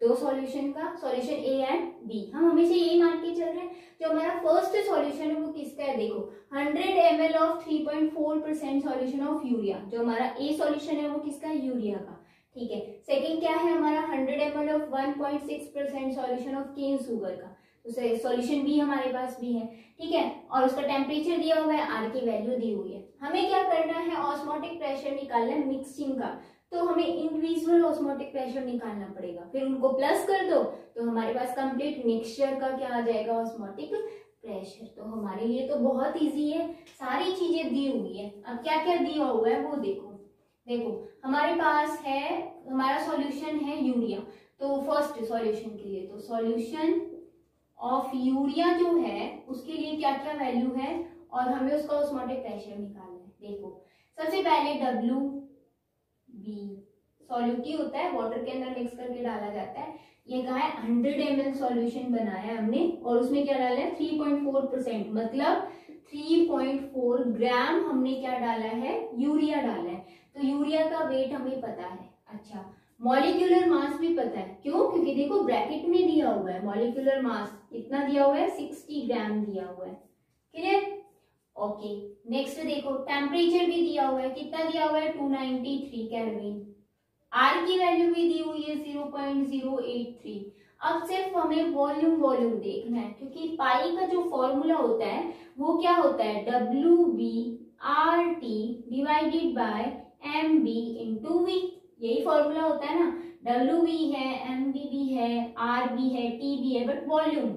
2 सॉल्यूशन का, सॉल्यूशन ए एंड बी। हम हमेशा यही मान के चल रहे हैं। जो हमारा फर्स्ट सॉल्यूशन है वो किसका है, देखो 100 ml of 3.4% solution of urea. जो हमारा ए सॉल्यूशन है वो किसका है, यूरिया का, ठीक है। सेकंड क्या है हमारा 100 ml of 1.6% solution of cane sugar का। तो सॉल्यूशन बी हमारे पास भी है, ठीक है। और उसका टेम्परेचर दिया हुआ है, आर की वैल्यू दी हुई है। हमें क्या करना है, ऑस्मोटिक प्रेशर निकालना है मिक्सिंग का, तो हमें इंडिविजुअल ऑस्मोटिक प्रेशर निकालना पड़ेगा, फिर उनको प्लस कर दो तो हमारे पास कंप्लीट मिक्सचर का क्या आ जाएगा, ऑस्मोटिक प्रेशर। तो हमारे लिए तो बहुत इजी है, सारी चीजें दी हुई है। अब क्या क्या दिया हुआ है वो देखो। देखो हमारे पास है, हमारा सॉल्यूशन है यूरिया, तो फर्स्ट सॉल्यूशन के लिए तो सॉल्यूशन ऑफ यूरिया जो है उसके लिए क्या क्या वैल्यू है और हमें उसका ऑस्मोटिक प्रेशर निकालना है। देखो सबसे पहले डब्ल्यू बी सॉल्यूट ही होता है, वाटर के अंदर मिक्स करके डाला जाता है। ये कहा है 100 ml सॉल्यूशन बनाया है हमने, और उसमें क्या डाला है 3.4%, मतलब 3.4 ग्राम हमने क्या डाला है, यूरिया डाला है। तो यूरिया का वेट हमें पता है। अच्छा, मॉलिक्यूलर मास भी पता है, क्यों, क्योंकि देखो ब्रैकेट में दिया हुआ है मॉलिक्यूलर मास कितना दिया हुआ है, 60 ग्राम दिया हुआ है, क्लियर। ओके, नेक्स्ट देखो टेम्परेचर भी दिया हुआ है, कितना दिया हुआ है 293 केल्विन। आर की वैल्यू भी दी हुई है 0.083। अब सिर्फ हमें वॉल्यूम देखना है, क्योंकि पाई का जो फॉर्मूला होता है वो क्या होता है, WB/RT divided by MB × V, यही फॉर्मूला होता है ना। डब्ल्यू भी है, एम भी है, आर भी है, टी भी है, बट वॉल्यूम,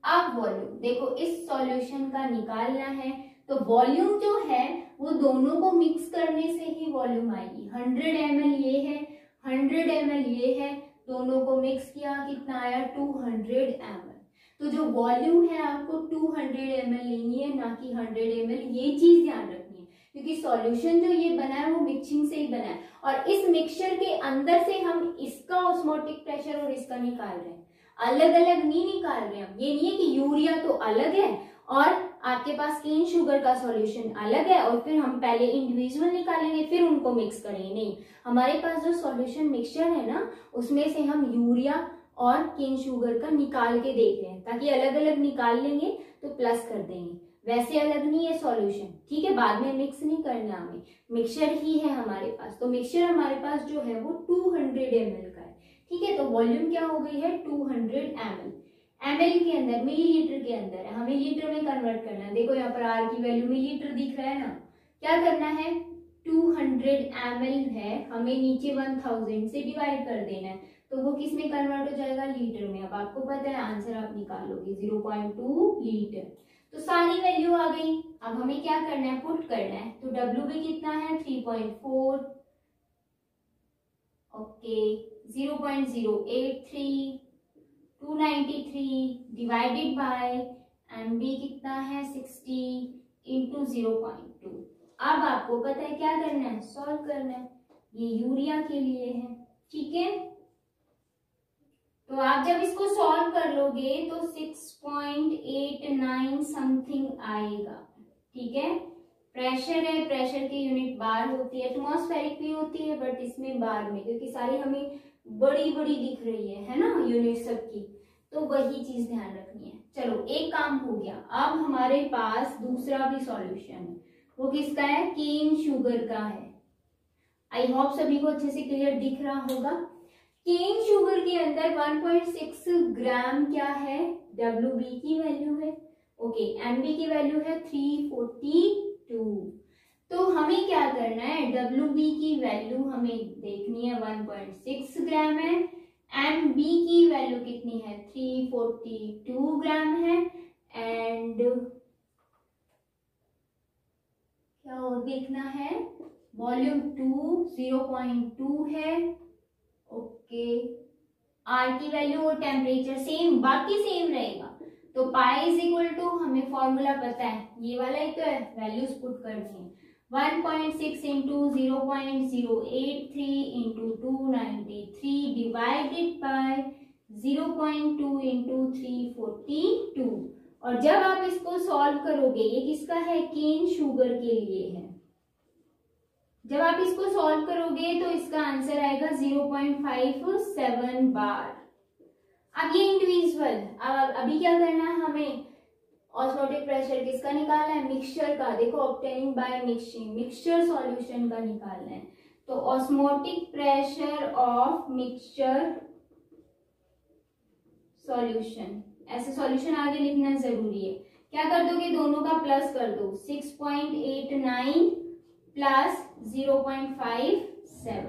अब वॉल्यूम देखो इस सॉल्यूशन का निकालना है तो वॉल्यूम जो है वो दोनों को मिक्स करने से ही वॉल्यूम आएगी। 100 ml ये है, 100 ml ये है, दोनों को मिक्स किया कितना आया 200 ml। तो जो वॉल्यूम है आपको 200 ml लेनी है, ना कि 100 ml, ये चीज ध्यान रखनी है क्योंकि सॉल्यूशन जो ये बना है वो मिक्सिंग से ही बना है और इस मिक्सचर के अंदर से हम इसका ऑस्मोटिक प्रेशर और इसका निकाल रहे हैं, अलग अलग नहीं निकाल रहे हैं। ये नहीं है कि यूरिया तो अलग है और आपके पास केन शुगर का सॉल्यूशन अलग है और फिर हम पहले इंडिविजुअल निकालेंगे फिर उनको मिक्स करेंगे, नहीं, हमारे पास जो सॉल्यूशन मिक्सचर है ना उसमें से हम यूरिया और केन शुगर का निकाल के देख रहे हैं ताकि अलग अलग निकाल लेंगे तो प्लस कर देंगे, वैसे अलग नहीं है सॉल्यूशन, ठीक है, बाद में मिक्स नहीं करना, हमें मिक्सचर ही है हमारे पास। तो मिक्सचर हमारे पास जो है वो 200 ml का है, ठीक है। तो वॉल्यूम क्या हो गई है 200 ml, ml के अंदर मिलीलीटर के अंदर है, हमें लीटर में कन्वर्ट करना है। देखो यहाँ पर आर की वैल्यू मिलीलीटर दिख रहा है ना, क्या करना है 200 ml है, हमें नीचे 1000 से डिवाइड कर देना है तो वो किस में कन्वर्ट हो जाएगा लीटर में। अब आपको पता है आंसर आप निकालोगे 0.2 लीटर। तो सारी वैल्यू आ गई, अब हमें क्या करना है पुट करना है। तो W भी कितना है 3.4, ओके 0.083, 293 डिवाइडेड बाय MB कितना है 60 इंटू 0.2। अब आपको पता है क्या करना है सॉल्व करना है, ये यूरिया के लिए है, ठीक है। तो आप जब इसको सॉल्व कर लोगे तो 6.89 समथिंग आएगा, ठीक है। प्रेशर है, प्रेशर की यूनिट बार होती है, एटमॉस्फेरिक भी होती है बट इसमें बार में, क्योंकि सारी हमें बड़ी बड़ी दिख रही है ना यूनिट सबकी, तो वही चीज ध्यान रखनी है। चलो एक काम हो गया, अब हमारे पास दूसरा भी सॉल्यूशन है, वो किसका है केन शुगर का है। आई होप सभी को अच्छे से क्लियर दिख रहा होगा। केन शुगर के अंदर 1.6 ग्राम क्या है WB की वैल्यू है, ओके MB की वैल्यू है 342। तो हमें क्या करना है WB की वैल्यू हमें देखनी है 1.6 ग्राम है, MB की वैल्यू कितनी है 342 ग्राम है, एंड क्या और देखना है वॉल्यूम 2 0.2 है, ओके आर की वैल्यू और टेम्परेचर सेम, बाकी सेम रहेगा। तो पाई इज इक्वल टू, हमें फॉर्मूला पता है ये वाला ही तो है, वैल्यूज पुट करनी है 1.6 into 0.083 into 293 divided by 0.2 into 342। और जब आप इसको सॉल्व करोगे, ये किसका है केन शुगर के लिए है, जब आप इसको सॉल्व करोगे तो इसका आंसर आएगा 0.57 बार। अब ये इंडिविजुअल, अब अभी क्या करना है हमें ऑस्मोटिक प्रेशर किसका निकालना है मिक्सचर का, देखो obtaining by mixing, mixture solution का निकालना है। तो osmotic pressure of mixture solution, ऐसे सॉल्यूशन आगे लिखना जरूरी है। क्या कर दोगे दोनों का प्लस कर दो, 6.89 प्लस 0.57,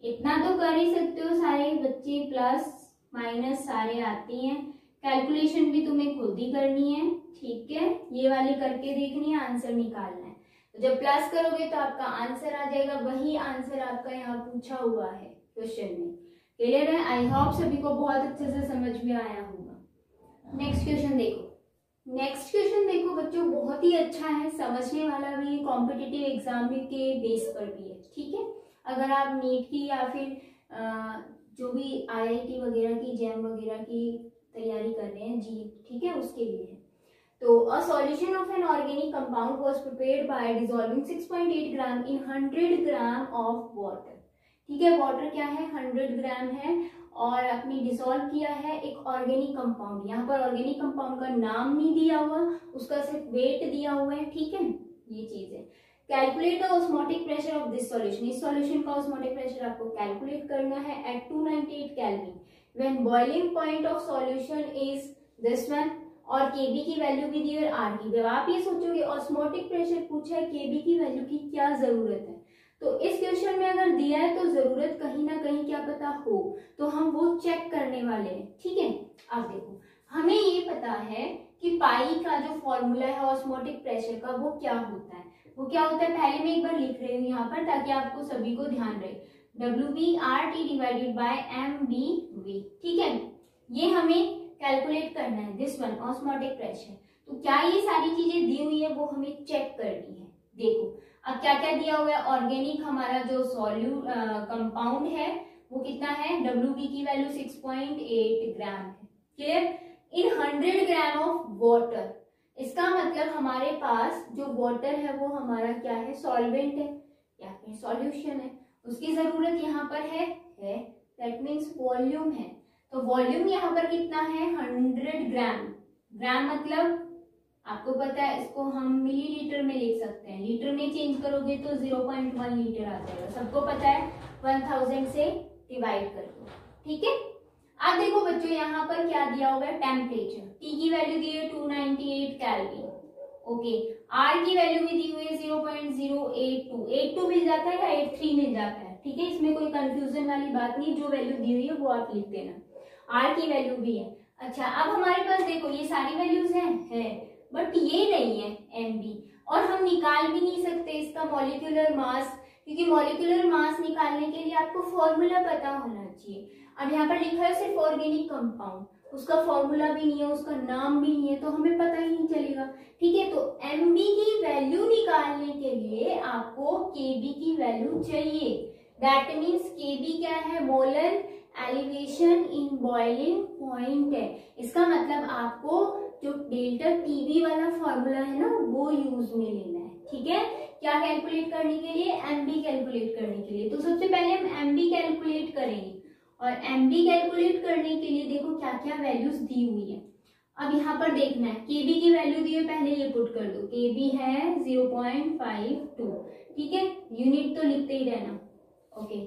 इतना तो कर ही सकते हो सारे बच्चे, प्लस माइनस सारे आती हैं, कैलकुलेशन भी तुम्हें खुद ही करनी है, ठीक है, ये वाली करके देखनी है, आंसर निकालना है। तो जब प्लस करोगे तो आपका आंसर आ जाएगा, वही आंसर आपका यहाँ पूछा हुआ है क्वेश्चन में, क्लियर है। आई होप सभी को बहुत अच्छे से समझ में आया होगा। नेक्स्ट क्वेश्चन देखो, नेक्स्ट क्वेश्चन देखो बच्चों, बहुत ही अच्छा है, समझने वाला भी है, कॉम्पिटिटिव एग्जाम के बेस पर भी है, ठीक है। अगर आप नीट की या फिर जो भी IIT वगैरह की जैम वगैरह की तैयारी कर रहे हैं जी, ठीक है, उसके लिए है। तो a solution of an organic compound was prepared by dissolving 6.8 gram in 100 gram of water, ठीक है, वाटर क्या है 100 ग्राम है और आपने डिसॉल्व किया है एक ऑर्गेनिक कंपाउंड, यहाँ पर ऑर्गेनिक कंपाउंड का नाम नहीं दिया हुआ, उसका सिर्फ वेट दिया हुआ है, ठीक है, ये चीज है। Calculate the osmotic pressure of this solution, इस सॉल्यूशन का ऑस्मोटिक प्रेशर आपको कैलकुलेट करना है at 298 kelvin when boiling point of solution is this one, और Kb की वैल्यू भी दी है R की। जब आप ये सोचोगे ऑस्मोटिक प्रेशर पूछा है, Kb की वैल्यू की क्या जरूरत है, तो इस क्वेश्चन में अगर दिया है तो जरूरत कहीं ना कहीं क्या पता हो, तो हम वो चेक करने वाले हैं। ठीक है, अब देखो हमें ये पता है कि पाई का जो फॉर्मूला है ऑस्मोटिक प्रेशर का वो क्या होता है। वो क्या होता है पहले मैं एक बार लिख रही हूँ यहाँ पर ताकि आपको सभी को ध्यान रहे। WBRT divided by MBV। ठीक है, ये हमें कैलकुलेट करना है, दिस वन ऑस्मोटिक प्रेशर। तो क्या ये सारी चीजें दी हुई है वो हमें चेक करनी है। देखो अब क्या क्या दिया हुआ है, ऑर्गेनिक हमारा जो कंपाउंड है वो कितना है, WB की वैल्यू 6.8 ग्राम है। Clear, in 100 gram of water, इसका मतलब हमारे पास जो वाटर है वो हमारा क्या है, सॉल्वेंट है या फिर सॉल्यूशन है, उसकी जरूरत यहाँ पर है दैट मीन्स वॉल्यूम है। तो वॉल्यूम यहाँ पर कितना है, 100 ग्राम। ग्राम मतलब आपको पता है इसको हम मिलीलीटर में लिख सकते हैं, लीटर में चेंज करोगे तो 0.1 लीटर आ जाएगा, सबको पता है 1000 से डिवाइड कर दो। ठीक है, अब देखो बच्चों यहाँ पर क्या दिया हुआ है, टेम्परेचर, T की वैल्यू दी है 298 केल्विन। ओके, R की वैल्यू भी दी हुई है 0.082, 82 मिल जाता है या 83 मिल जाता है। ठीक है, इसमें कोई कंफ्यूजन वाली बात नहीं, जो वैल्यू दी हुई है वो आप लिख देना। R की वैल्यू भी है। अच्छा, अब हमारे पास देखो ये सारी वैल्यूज है बट ये नहीं है MB, और हम निकाल भी नहीं सकते इसका मॉलिक्यूलर मास, क्योंकि मॉलिक्यूलर मास निकालने के लिए आपको फॉर्मूला पता होना चाहिए। अब यहाँ पर लिखा है सिर्फ ऑर्गेनिक कंपाउंड, उसका फॉर्मूला भी नहीं है, उसका नाम भी नहीं है, तो हमें पता ही नहीं चलेगा। ठीक है, तो MB की वैल्यू निकालने के लिए आपको KB की वैल्यू चाहिए। दैट मीन्स KB क्या है, molar elevation in boiling point है। इसका मतलब आपको जो डेल्टा TB वाला फॉर्मूला है ना वो यूज में लेना है। ठीक है, क्या कैलकुलेट करने के लिए, MB कैलकुलेट करने के लिए। तो सबसे पहले हम MB कैलकुलेट करेंगे, और MB कैलकुलेट करने के लिए देखो क्या क्या वैल्यूज दी हुई है। अब यहाँ पर देखना है, KB की वैल्यू दी है, पहले ये पुट कर दो, KB है 0.52। ठीक है, यूनिट तो लिखते ही रहना। ओके,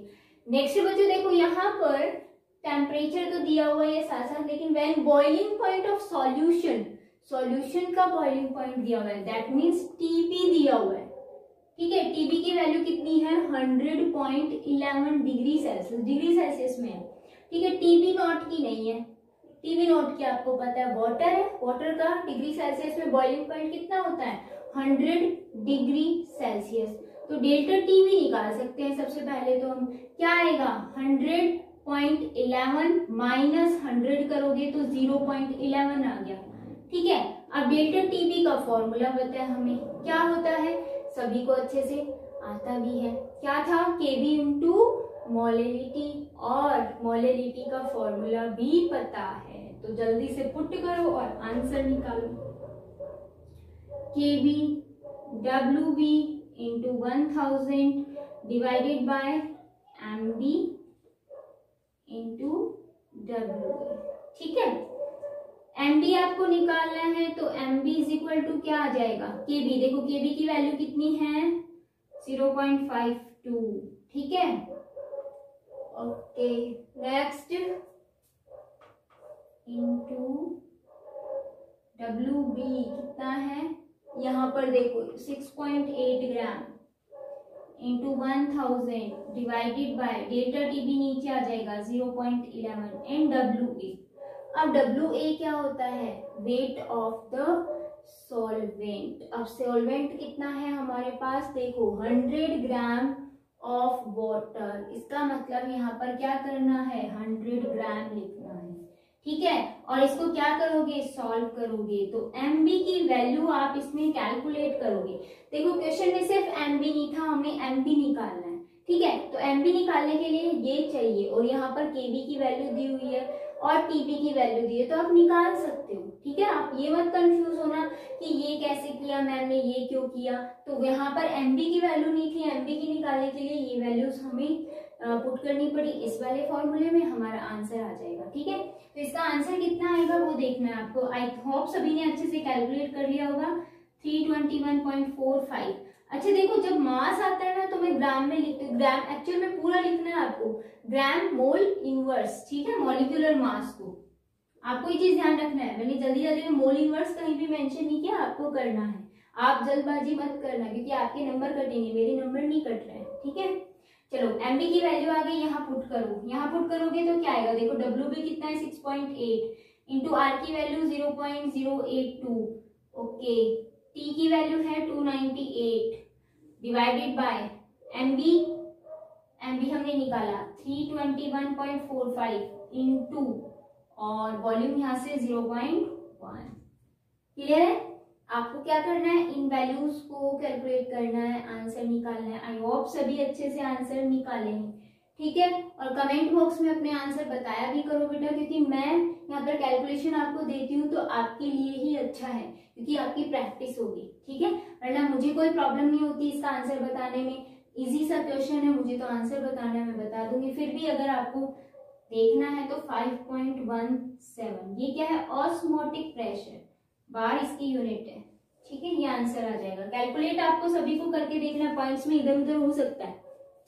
नेक्स्ट बच्चों देखो यहाँ पर टेम्परेचर तो दिया हुआ है साथ साथ, लेकिन when boiling point of solution का बॉइलिंग पॉइंट दिया हुआ है, दैट मीन्स TB दिया हुआ है। ठीक है, TB की वैल्यू कितनी है, 100.11 डिग्री सेल्सियस में है। ठीक है, TB नॉट की नहीं है, TB नॉट की आपको पता है वाटर है, वाटर का डिग्री सेल्सियस में बॉइलिंग पॉइंट कितना होता है, 100 डिग्री सेल्सियस। तो डेल्टा TB निकाल सकते हैं। सबसे पहले तो हम क्या आएगा, 100.11 माइनस 100 करोगे तो 0.11 आ गया। ठीक है, अब डेल्टा TB का फॉर्मूला पता है हमें, क्या होता है सभी को अच्छे से आता भी है, क्या था, KB इंटू मोलेलिटी, और मोलेलिटी का फॉर्मूला भी पता है। तो जल्दी से पुट करो और आंसर निकालो। KB WB into 1000 divided by MB into WA। ठीक है, MB आपको निकालना है तो MB इज इक्वल टू क्या आ जाएगा, KB। देखो KB की वैल्यू कितनी है, 0.52। ठीक है, ओके, नेक्स्ट इंटू WB कितना है, यहाँ पर देखो 6.8 gram into 1000 divided by delta TB नीचे आ जाएगा 0.11 एंड WA। अब WA क्या होता है, वेट ऑफ द सॉल्वेंट। अब सॉल्वेंट कितना है हमारे पास, देखो 100 ग्राम ऑफ वाटर, इसका मतलब यहाँ पर क्या करना है, 100 ग्राम लिखना है। ठीक है, और इसको क्या करोगे, सॉल्व करोगे, तो MB की वैल्यू आप इसमें कैलकुलेट करोगे। देखो क्वेश्चन में सिर्फ MB नहीं था, हमें MB निकालना है। ठीक है, तो MB निकालने के लिए ये चाहिए, और यहाँ पर KB की वैल्यू दी हुई है और TB की वैल्यू दी है, तो आप निकाल सकते हो। ठीक है, आप ये मत कंफ्यूज होना कि ये कैसे किया मैम ने, ये क्यों किया। तो यहाँ पर MB की वैल्यू नहीं थी, MB की निकालने के लिए ये वैल्यूज हमें पुट करनी पड़ी इस वाले फॉर्मूले में, हमारा आंसर आ जाएगा। ठीक है, तो इसका आंसर कितना आएगा वो देखना है आपको। आई होप सभी ने अच्छे से कैलकुलेट कर लिया होगा, 321.45। अच्छा देखो, जब मास आता है ना तो मैं ग्राम में लिखती हूँ, ग्राम एक्चुअल में पूरा लिखना है आपको, ग्राम मोल इनवर्स। ठीक है, मॉलिक्यूलर मास को आपको ये चीज ध्यान रखना है। मैंने जल्दी जल्दी में मोल इनवर्स कहीं भी मेंशन नहीं किया, आपको करना है। आप जल्दबाजी मत करना क्योंकि आपके नंबर कटेंगे, मेरे नंबर नहीं कट रहे हैं। ठीक है। चलो MB की वैल्यू आ गई, यहाँ पुट करो, यहाँ पुट करोगे तो क्या आएगा, देखो WB कितना है 6.8 इंटू R की वैल्यू 0.082, ओके, T की वैल्यू है 298 डिवाइडेड बाय MB हमने निकाला 321.45 इंटू और वॉल्यूम यहाँ से 0.1। क्लियर है। आपको क्या करना है, इन वैल्यूज को कैलकुलेट करना है, आंसर निकालना है। आई होप सभी अच्छे से आंसर निकाले हैं, ठीक है। और कमेंट बॉक्स में अपने आंसर बताया भी करो बेटा, क्योंकि मैं यहाँ पर कैलकुलेशन आपको देती हूँ तो आपके लिए ही अच्छा है, क्योंकि आपकी प्रैक्टिस होगी, ठीक है। वरना मुझे कोई प्रॉब्लम नहीं होती इसका आंसर बताने में, इजी सा क्वेश्चन है, मुझे तो आंसर बताना है, मैं बता दूंगी। फिर भी अगर आपको देखना है तो 5.17 ये क्या है, ऑस्मोटिक प्रेशर, बार इसकी यूनिट है, ठीक है। ये आंसर आ जाएगा। कैलकुलेट आपको सभी को करके देखना है, पॉइंट्स में इधर उधर हो सकता है,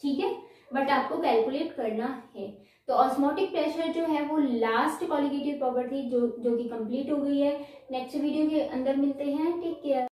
ठीक है, बट आपको कैलकुलेट करना है। तो ऑस्मोटिक प्रेशर जो है वो लास्ट कॉलिगेटिव प्रॉपर्टी जो कि कंप्लीट हो गई है। नेक्स्ट वीडियो के अंदर मिलते हैं, टेक केयर।